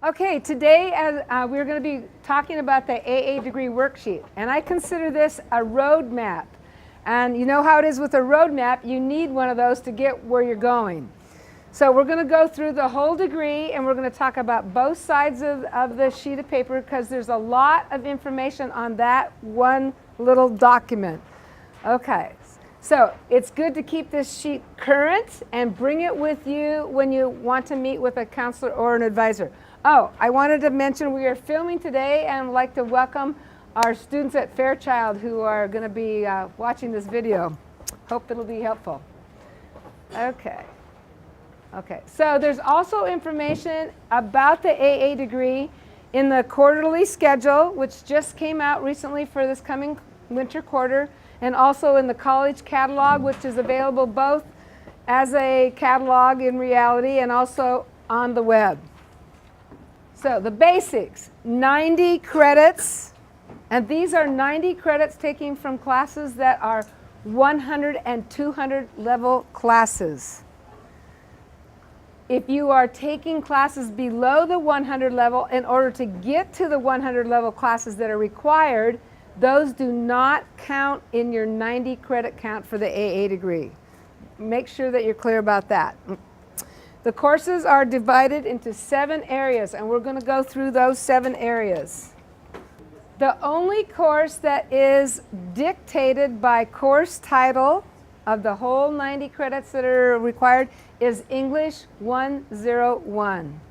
Okay, today we're going to be talking about the AA degree worksheet, and I consider this a roadmap. And you know how it is with a roadmap, you need one of those to get where you're going. So we're going to go through the whole degree, and we're going to talk about both sides of the sheet of paper because there's a lot of information on that one little document. Okay, so it's good to keep this sheet current and bring it with you when you want to meet with a counselor or an advisor. Oh, I wanted to mention we are filming today and I'd like to welcome our students at Fairchild who are going to be watching this video. Hope it'll be helpful. Okay, so there's also information about the AA degree in the quarterly schedule, which just came out recently for this coming winter quarter, and also in the college catalog, which is available both as a catalog in reality and also on the web. So the basics, 90 credits, and these are 90 credits taken from classes that are 100 and 200 level classes. If you are taking classes below the 100 level, in order to get to the 100 level classes that are required, those do not count in your 90 credit count for the AA degree. Make sure that you're clear about that. The courses are divided into 7 areas, and we're going to go through those 7 areas. The only course that is dictated by course title of the whole 90 credits that are required is English 101.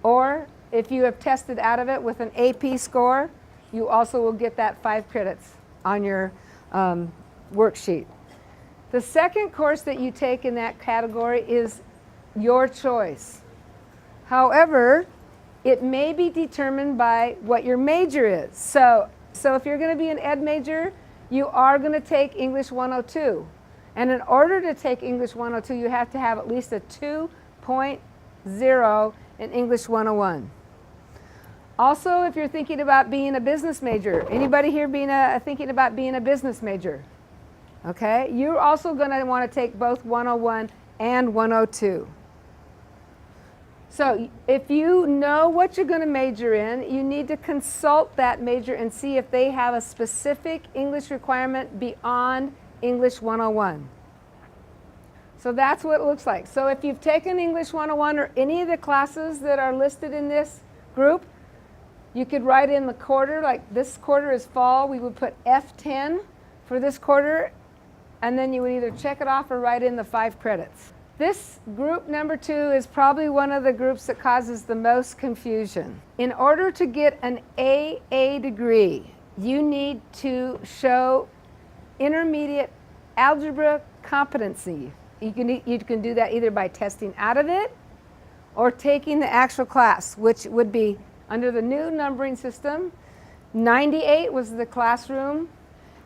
Or if you have tested out of it with an AP score, you also will get that 5 credits on your worksheet. The second course that you take in that category is your choice. However, it may be determined by what your major is. So if you're going to be an ed major, you are going to take English 102. And in order to take English 102, you have to have at least a 2.0 in English 101. Also, if you're thinking about being a business major, anybody here thinking about being a business major? Okay, you're also going to want to take both 101 and 102. So if you know what you're going to major in, you need to consult that major and see if they have a specific English requirement beyond English 101. So that's what it looks like. So if you've taken English 101 or any of the classes that are listed in this group, you could write in the quarter, like this quarter is fall, we would put F10 for this quarter, and then you would either check it off or write in the 5 credits. This group number 2 is probably one of the groups that causes the most confusion. In order to get an AA degree, you need to show intermediate algebra competency. You can do that either by testing out of it or taking the actual class, which would be under the new numbering system. 98 was the classroom,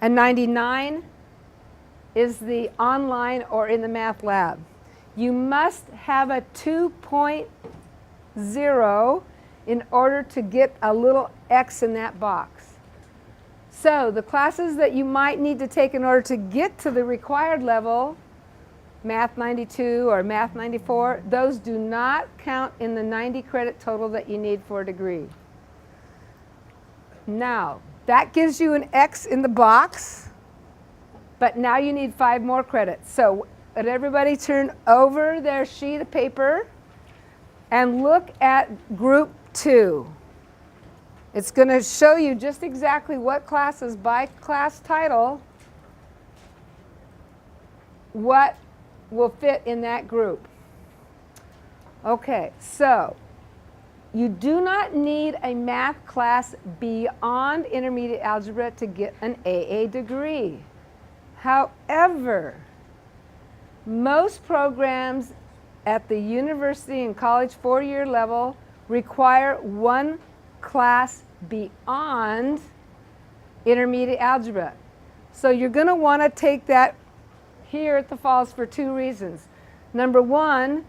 and 99 is the online or in the math lab. You must have a 2.0 in order to get a little X in that box. So the classes that you might need to take in order to get to the required level, Math 92 or Math 94, those do not count in the 90 credit total that you need for a degree. Now, that gives you an X in the box, but now you need 5 more credits. So let everybody turn over their sheet of paper and look at group 2. It's going to show you just exactly what classes by class title, what will fit in that group. Okay, so you do not need a math class beyond intermediate algebra to get an AA degree. However, most programs at the university and college 4-year level require 1 class beyond intermediate algebra. So you're going to want to take that here at the Falls for 2 reasons. Number 1,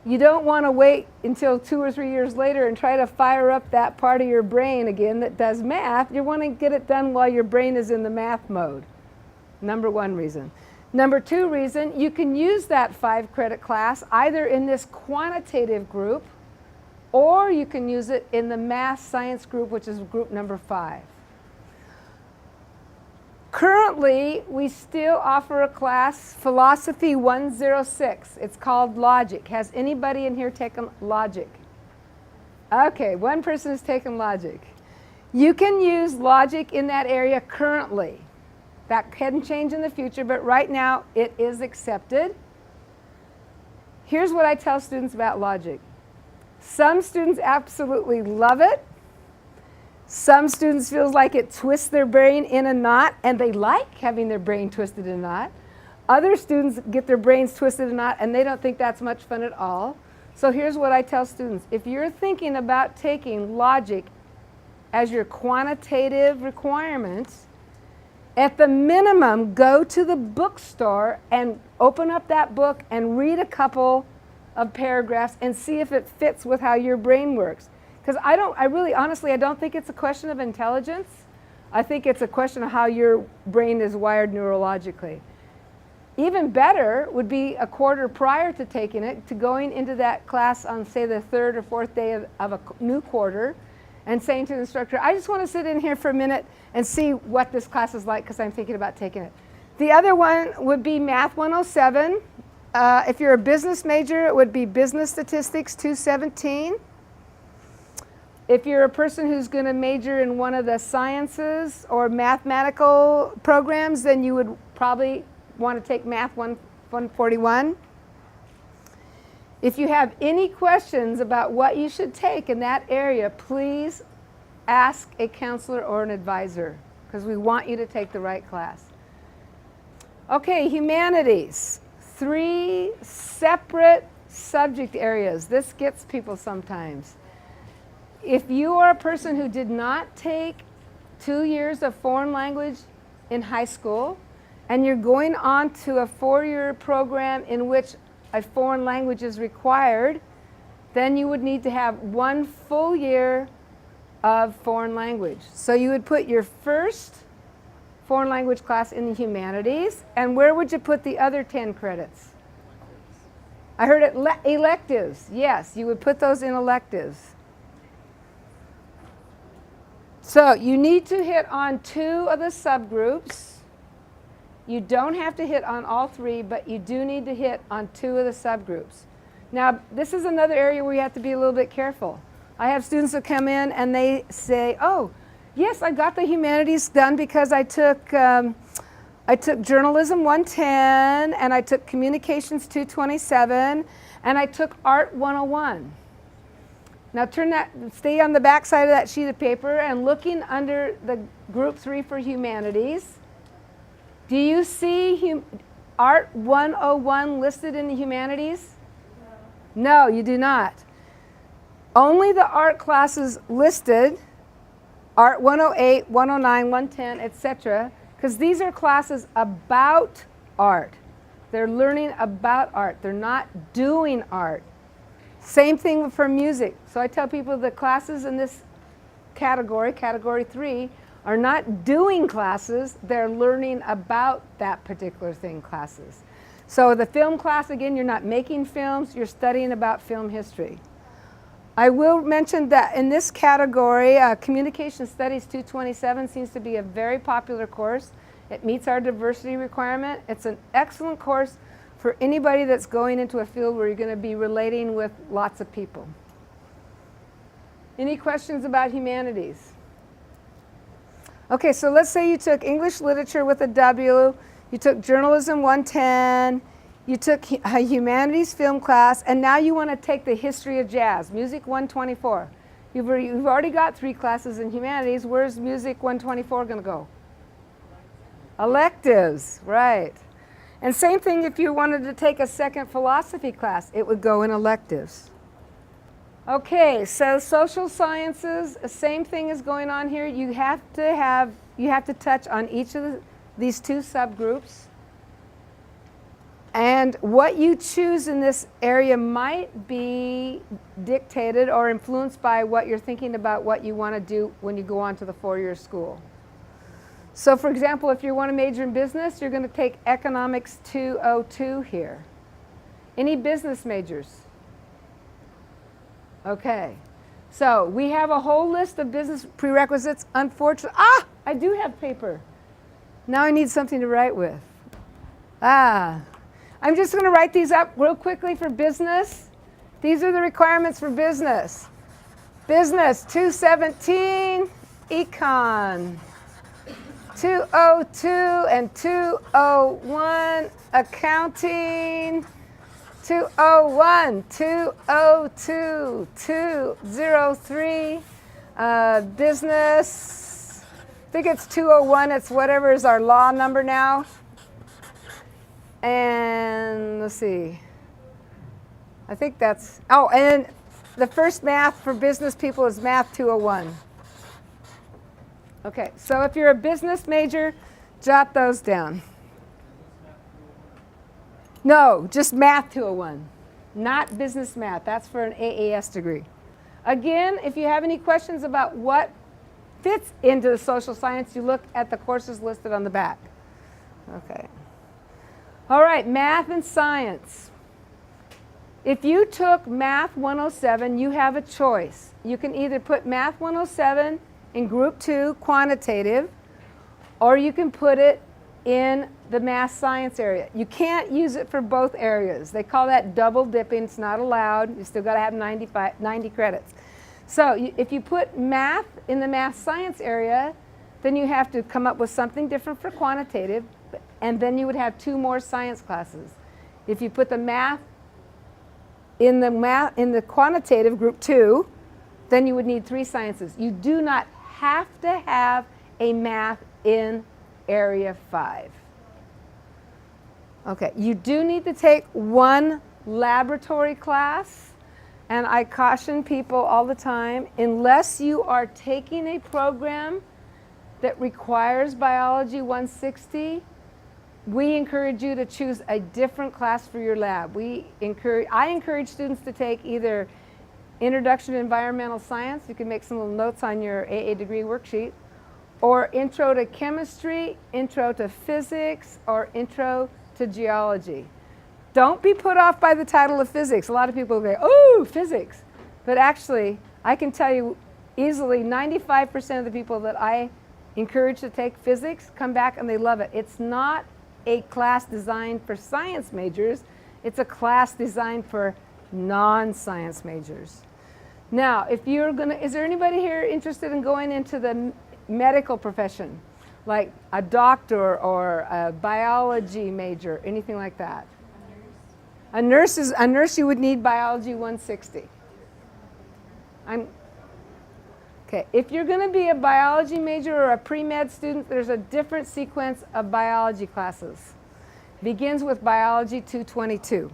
you don't want to wait until 2 or 3 years later and try to fire up that part of your brain again that does math. You want to get it done while your brain is in the math mode. Number 1 reason. Number 2 reason, you can use that 5 credit class either in this quantitative group or you can use it in the math science group, which is group number 5. Currently, we still offer a class, Philosophy 106. It's called Logic. Has anybody in here taken Logic? Okay, one person has taken Logic. You can use Logic in that area currently. That can change in the future, but right now it is accepted. Here's what I tell students about Logic. Some students absolutely love it. Some students feel like it twists their brain in a knot, and they like having their brain twisted in a knot. Other students get their brains twisted in a knot, and they don't think that's much fun at all. So here's what I tell students. If you're thinking about taking Logic as your quantitative requirements, at the minimum, go to the bookstore and open up that book and read a couple of paragraphs and see if it fits with how your brain works. Because I really, honestly, I don't think it's a question of intelligence. I think it's a question of how your brain is wired neurologically. Even better would be a quarter prior to taking it, to going into that class on, say, the 3rd or 4th day of a new quarter, and saying to the instructor, I just want to sit in here for a minute and see what this class is like because I'm thinking about taking it. The other one would be Math 107. If you're a business major, it would be Business Statistics 217. If you're a person who's going to major in one of the sciences or mathematical programs, then you would probably want to take Math 141. If you have any questions about what you should take in that area, please ask a counselor or an advisor, because we want you to take the right class. Okay, humanities. 3 separate subject areas. This gets people sometimes. If you are a person who did not take 2 years of foreign language in high school, and you're going on to a 4-year program in which a foreign language is required, then you would need to have 1 full year of foreign language. So you would put your first foreign language class in the humanities, and where would you put the other 10 credits? I heard it, electives. Yes, you would put those in electives. So you need to hit on 2 of the subgroups. You don't have to hit on all 3, but you do need to hit on 2 of the subgroups. Now, this is another area where you have to be a little bit careful. I have students that come in and they say, oh, yes, I got the humanities done because I took Journalism 110, and I took Communications 227, and I took Art 101. Now stay on the back side of that sheet of paper and looking under the Group 3 for Humanities. Do you see Art 101 listed in the humanities? No, you do not. Only the art classes listed, Art 108, 109, 110, etc., because these are classes about art. They're learning about art. They're not doing art. Same thing for music. So I tell people the classes in this category, Category 3, are not doing classes, they're learning about that particular thing classes. So the film class, again, you're not making films, you're studying about film history. I will mention that in this category, Communication Studies 227 seems to be a very popular course. It meets our diversity requirement. It's an excellent course for anybody that's going into a field where you're going to be relating with lots of people. Any questions about humanities? Okay, so let's say you took English Literature with a W, you took Journalism 110, you took a Humanities film class, and now you want to take the History of Jazz, Music 124. You've already got 3 classes in Humanities. Where's Music 124 going to go? Electives, right. And same thing if you wanted to take a second philosophy class, it would go in electives. Okay, so social sciences, the same thing is going on here. You have to touch on each of these 2 subgroups. And what you choose in this area might be dictated or influenced by what you're thinking about what you want to do when you go on to the 4-year school. So for example, if you want to major in business, you're going to take Economics 202 here. Any business majors? Okay. So we have a whole list of business prerequisites. Unfortunately, I do have paper. Now I need something to write with. I'm just going to write these up real quickly for business. These are the requirements for business. Business 217, econ 202 and 201, accounting 201, 202, 203, business, I think it's 201, it's whatever is our law number now. And let's see, I think that's, and the first math for business people is Math 201. Okay, so if you're a business major, jot those down. No, just Math 201, not business math. That's for an AAS degree. Again, if you have any questions about what fits into the social science, you look at the courses listed on the back. Okay. All right, math and science. If you took Math 107, you have a choice. You can either put Math 107 in Group 2, quantitative, or you can put it in the math science area. You can't use it for both areas. They call that double dipping. It's not allowed. You still got to have 90 credits. So if you put math in the math science area, then you have to come up with something different for quantitative, and then you would have 2 more science classes. If you put the math in the quantitative Group 2, then you would need 3 sciences. You do not have to have a math in Area 5. Okay, you do need to take 1 laboratory class, and I caution people all the time, unless you are taking a program that requires Biology 160, we encourage you to choose a different class for your lab. I encourage students to take either Introduction to Environmental Science, you can make some little notes on your AA degree worksheet, or Intro to Chemistry, Intro to Physics, or Intro to Geology. Don't be put off by the title of physics. A lot of people go, oh, physics. But actually, I can tell you easily 95% of the people that I encourage to take physics come back and they love it. It's not a class designed for science majors. It's a class designed for non-science majors. Now, if you're gonna, is there anybody here interested in going into the medical profession, like a doctor or a biology major, anything like that? A nurse, you would need Biology 160. Okay, if you're going to be a biology major or a pre-med student, there's a different sequence of biology classes. Begins with Biology 222.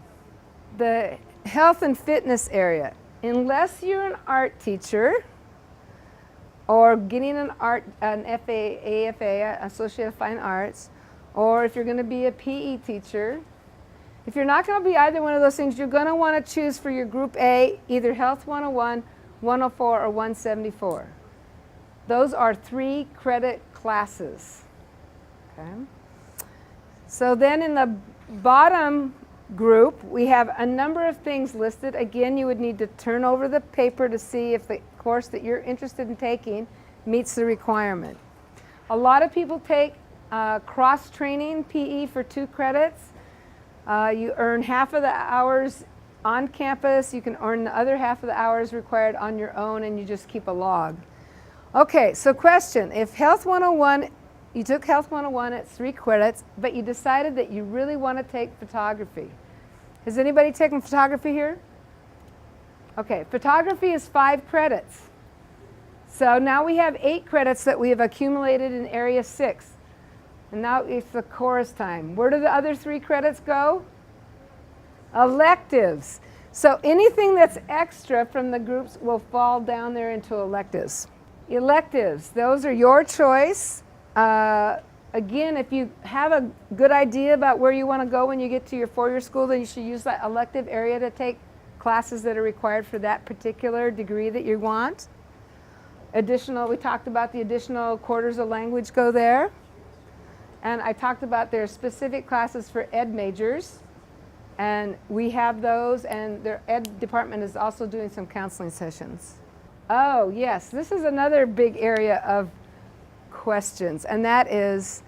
The health and fitness area, unless you're an art teacher or getting an AFA, Associate of Fine Arts, or if you're going to be a PE teacher, if you're not going to be either one of those things, you're going to want to choose for your Group A either Health 101, 104, or 174. Those are 3 credit classes. Okay. So then in the bottom group, we have a number of things listed. Again, you would need to turn over the paper to see if the course that you're interested in taking meets the requirement. A lot of people take cross-training PE for 2 credits. You earn half of the hours on campus. You can earn the other half of the hours required on your own, and you just keep a log. Okay, so question. If Health 101, you took Health 101 at 3 credits, but you decided that you really want to take photography. Has anybody taken photography here? Okay, photography is 5 credits. So now we have 8 credits that we have accumulated in Area 6. And now it's the chorus time. Where do the other 3 credits go? Electives. So anything that's extra from the groups will fall down there into electives. Electives, those are your choice. Again, if you have a good idea about where you want to go when you get to your 4-year school, then you should use that elective area to take classes that are required for that particular degree that you want. Additional, we talked about the additional quarters of language go there. And I talked about their specific classes for ed majors. And we have those, and their ed department is also doing some counseling sessions. Oh, yes, this is another big area of questions, and that is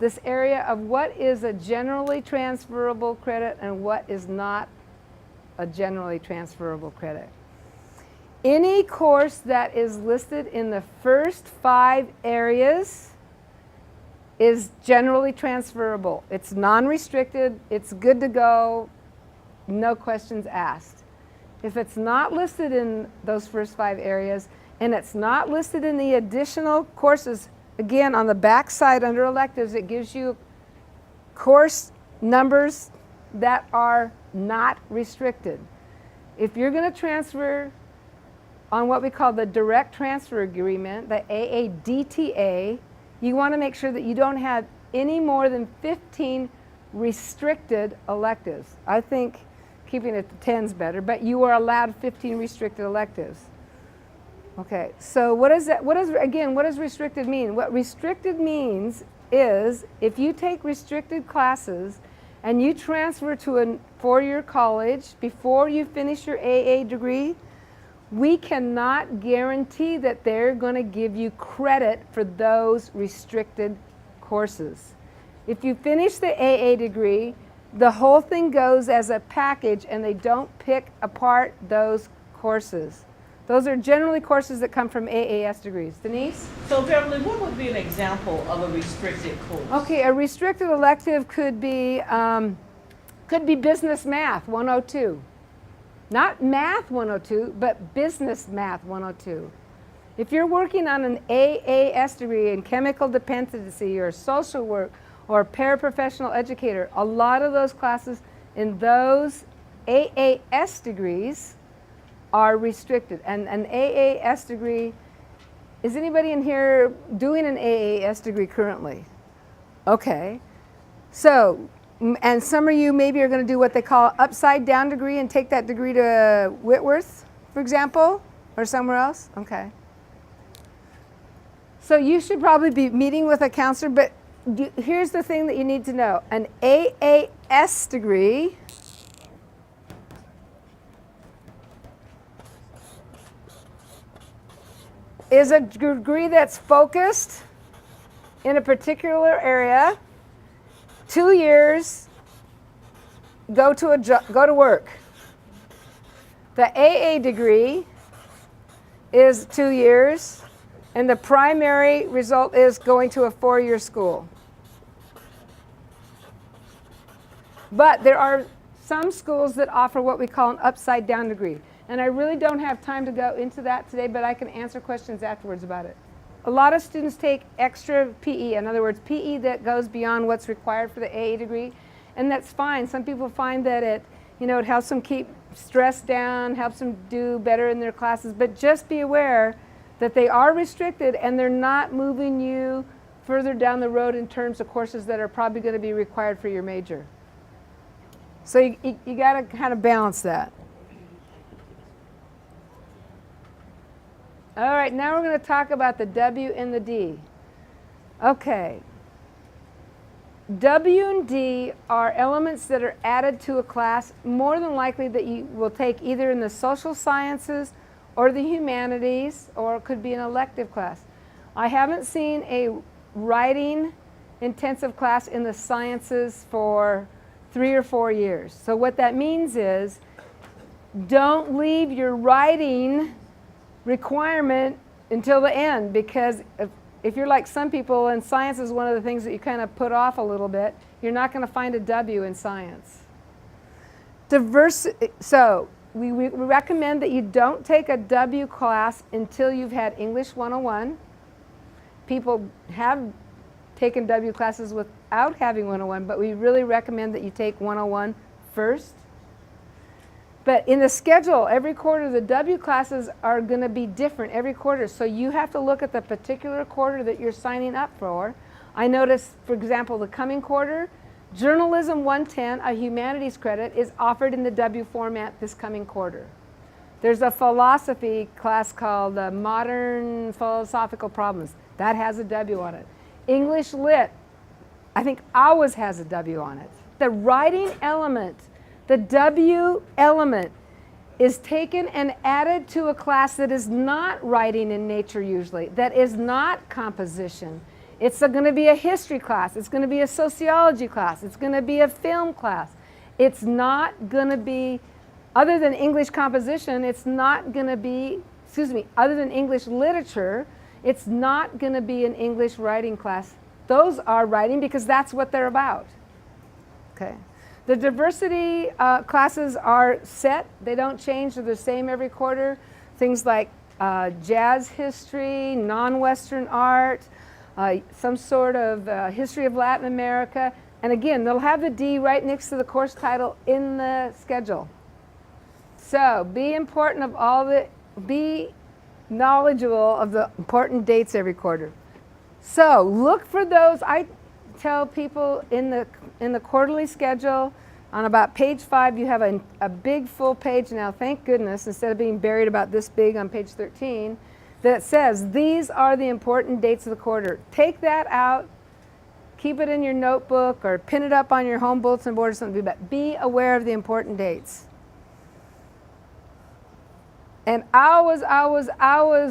this area of what is a generally transferable credit and what is not a generally transferable credit. Any course that is listed in the first 5 areas is generally transferable. It's non-restricted, it's good to go, no questions asked. If it's not listed in those first 5 areas and it's not listed in the additional courses, again on the back side under electives it gives you course numbers that are not restricted. If you're going to transfer on what we call the direct transfer agreement, the AADTA, you want to make sure that you don't have any more than 15 restricted electives. I think keeping it to 10 is better, but you are allowed 15 restricted electives. Okay, so what is that? What does restricted mean? What restricted means is if you take restricted classes and you transfer to a 4-year college before you finish your AA degree, we cannot guarantee that they're going to give you credit for those restricted courses. If you finish the AA degree, the whole thing goes as a package and they don't pick apart those courses. Those are generally courses that come from AAS degrees. Denise? So Beverly, what would be an example of a restricted course? Okay, a restricted elective could be Business Math 102. Not Math 102, but Business Math 102. If you're working on an AAS degree in chemical dependency or social work or paraprofessional educator, a lot of those classes in those AAS degrees are restricted. And an AAS degree, is anybody in here doing an AAS degree currently? Okay. So, and some of you maybe are going to do what they call upside down degree and take that degree to Whitworth, for example, or somewhere else? Okay. So you should probably be meeting with a counselor, but here's the thing that you need to know. An AAS degree is a degree that's focused in a particular area, 2 years, go to work. The AA degree is 2 years, and the primary result is going to a 4-year school. But there are some schools that offer what we call an upside down degree. And I really don't have time to go into that today, but I can answer questions afterwards about it. A lot of students take extra PE, in other words, PE that goes beyond what's required for the AA degree, and that's fine. Some people find that it helps them keep stress down, helps them do better in their classes, but just be aware that they are restricted and they're not moving you further down the road in terms of courses that are probably going to be required for your major. So you got to kind of balance that. All right, now we're going to talk about the W and the D. Okay. W and D are elements that are added to a class more than likely that you will take either in the social sciences or the humanities, or it could be an elective class. I haven't seen a writing intensive class in the sciences for 3 or 4 years. So what that means is don't leave your writing requirement until the end, because if you're like some people, and science is one of the things that you kind of put off a little bit, you're not going to find a W in science. So we recommend that you don't take a W class until you've had English 101. People have taken W classes without having 101, but we really recommend that you take 101 first. But in the schedule, every quarter, the W classes are going to be different every quarter. So you have to look at the particular quarter that you're signing up for. I noticed, for example, the coming quarter, Journalism 110, a humanities credit, is offered in the W format this coming quarter. There's a philosophy class called Modern Philosophical Problems. That has a W on it. English Lit, I think always has a W on it. The writing element The W element is taken and added to a class that is not writing in nature usually, that is not composition. It's going to be a history class. It's going to be a sociology class. It's going to be a film class. It's not going to be, other than English composition, it's not going to be, other than English literature, it's not going to be an English writing class. Those are writing because that's what they're about. Okay. The diversity classes are set. They don't change. They're the same every quarter. Things like jazz history, non-Western art, some sort of history of Latin America. And again, they'll have the D right next to the course title in the schedule. So be knowledgeable of the important dates every quarter. So look for those. I tell people in the quarterly schedule on about page 5 you have a big full page now, thank goodness, instead of being buried about this big on page 13, that says these are the important dates of the quarter. Take that out, keep it in your notebook or pin it up on your home bulletin board or something, but be aware of the important dates. And always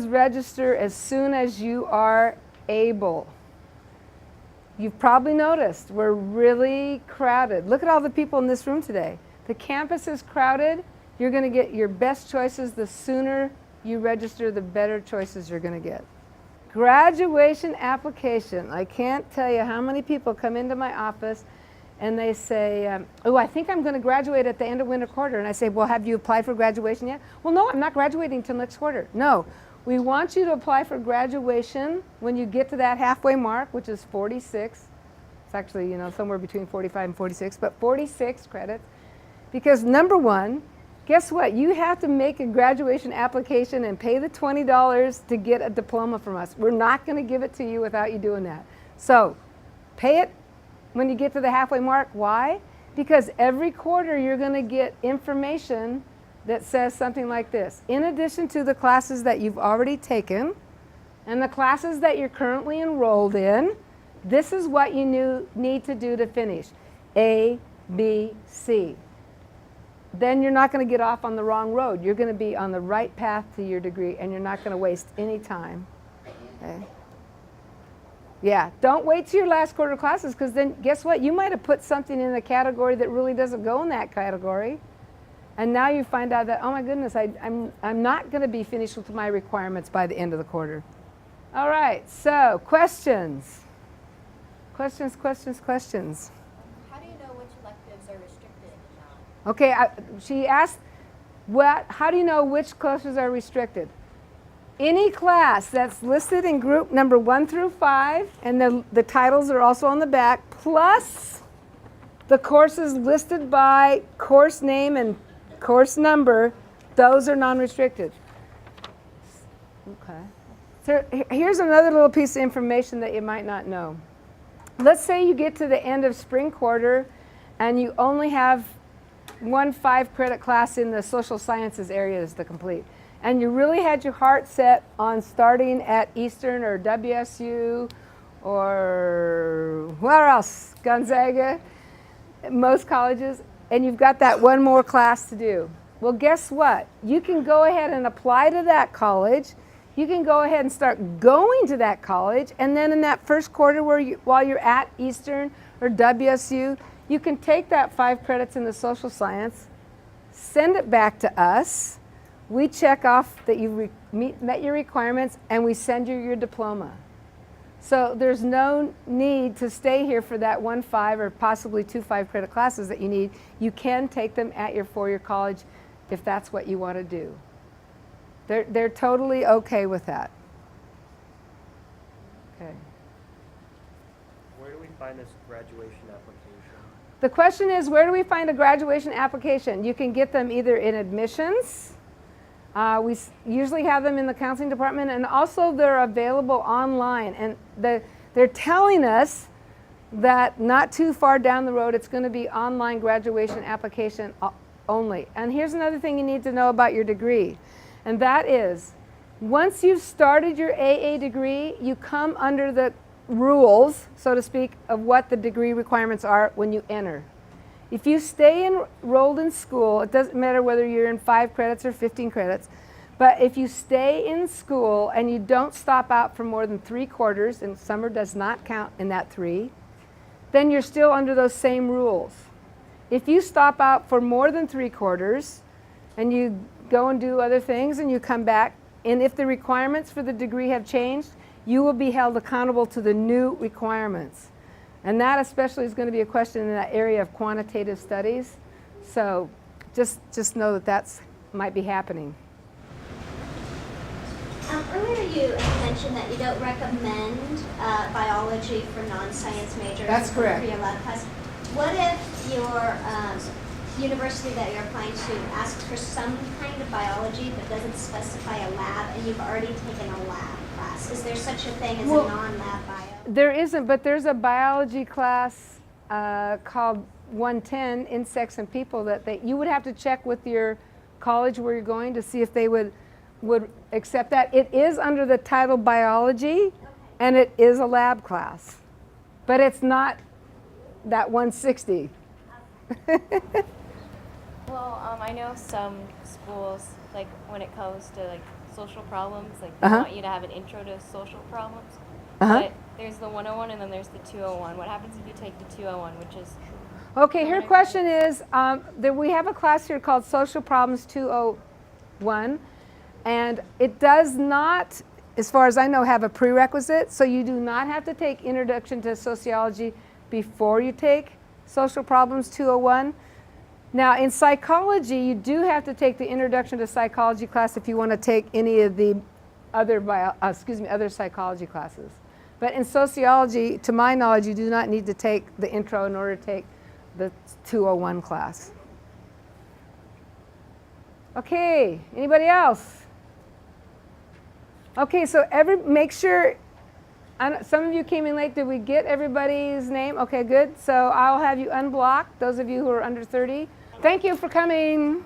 register as soon as you are able. You've probably noticed we're really crowded. Look at all the people in this room today. The campus is crowded. You're going to get your best choices. The sooner you register, the better choices you're going to get. Graduation application. I can't tell you how many people come into my office and they say, oh, I think I'm going to graduate at the end of winter quarter. And I say, well, have you applied for graduation yet? Well, no, I'm not graduating until next quarter. No. We want you to apply for graduation when you get to that halfway mark, which is 46. It's actually, somewhere between 45 and 46, but 46 credits. Because number one, guess what? You have to make a graduation application and pay the $20 to get a diploma from us. We're not going to give it to you without you doing that. So pay it when you get to the halfway mark. Why? Because every quarter you're going to get information that says something like this. In addition to the classes that you've already taken and the classes that you're currently enrolled in, this is what you need to do to finish. A, B, C. Then you're not going to get off on the wrong road. You're going to be on the right path to your degree and you're not going to waste any time. Okay? Yeah, don't wait till your last quarter classes because then guess what? You might have put something in a category that really doesn't go in that category. And now you find out that, oh my goodness, I'm not going to be finished with my requirements by the end of the quarter. All right, so questions. Questions. How do you know which electives are restricted and not? Okay, she asked, how do you know which courses are restricted? Any class that's listed in group number 1 through 5, and the titles are also on the back, plus the courses listed by course name and course number, those are non-restricted. Okay. So here's another little piece of information that you might not know. Let's say you get to the end of spring quarter and you only have one 5-credit class in the social sciences areas to complete. And you really had your heart set on starting at Eastern or WSU or where else? Gonzaga, most colleges. And you've got that one more class to do. Well, guess what? You can go ahead and apply to that college. You can go ahead and start going to that college. And then in that first quarter while you're at Eastern or WSU, you can take that 5 credits in the social science, send it back to us. We check off that you've met your requirements, and we send you your diploma. So there's no need to stay here for that 1 5 or possibly 2 5-credit classes that you need. You can take them at your 4-year college if that's what you want to do. They're totally okay with that. Okay. Where do we find this graduation application? The question is, where do we find a graduation application? You can get them either in admissions. We usually have them in the counseling department, and also they're available online. And they're telling us that not too far down the road, it's going to be online graduation application only. And here's another thing you need to know about your degree, and that is, once you've started your AA degree, you come under the rules, so to speak, of what the degree requirements are when you enter. If you stay enrolled in school, it doesn't matter whether you're in 5 credits or 15 credits, but if you stay in school and you don't stop out for more than 3 quarters, and summer does not count in that 3, then you're still under those same rules. If you stop out for more than 3 quarters and you go and do other things and you come back, and if the requirements for the degree have changed, you will be held accountable to the new requirements. And that especially is going to be a question in that area of quantitative studies. So just know that that's might be happening. Earlier you mentioned that you don't recommend biology for non-science majors. That's correct. For your lab class. What if your university that you're applying to asks for some kind of biology but doesn't specify a lab, and you've already taken a lab class? Is there such a thing as a non-lab bio? There isn't, but there's a biology class called 110, Insects and People, that you would have to check with your college where you're going to see if they would accept that. It is under the title biology, and it is a lab class, but it's not that 160. Well, I know some schools, like when it comes to like social problems, like they Uh-huh. want you to have an intro to social problems. Uh-huh. But there's the 101 and then there's the 201. What happens if you take the 201, which is Okay, her question is that we have a class here called Social Problems 201, and it does not, as far as I know, have a prerequisite, so you do not have to take Introduction to Sociology before you take Social Problems 201. Now, in psychology, you do have to take the Introduction to Psychology class if you want to take any of the other other psychology classes. But in sociology, to my knowledge, you do not need to take the intro in order to take the 201 class. Okay, anybody else? Okay, so make sure, some of you came in late. Did we get everybody's name? Okay, good. So I'll have you unblock, those of you who are under 30. Thank you for coming.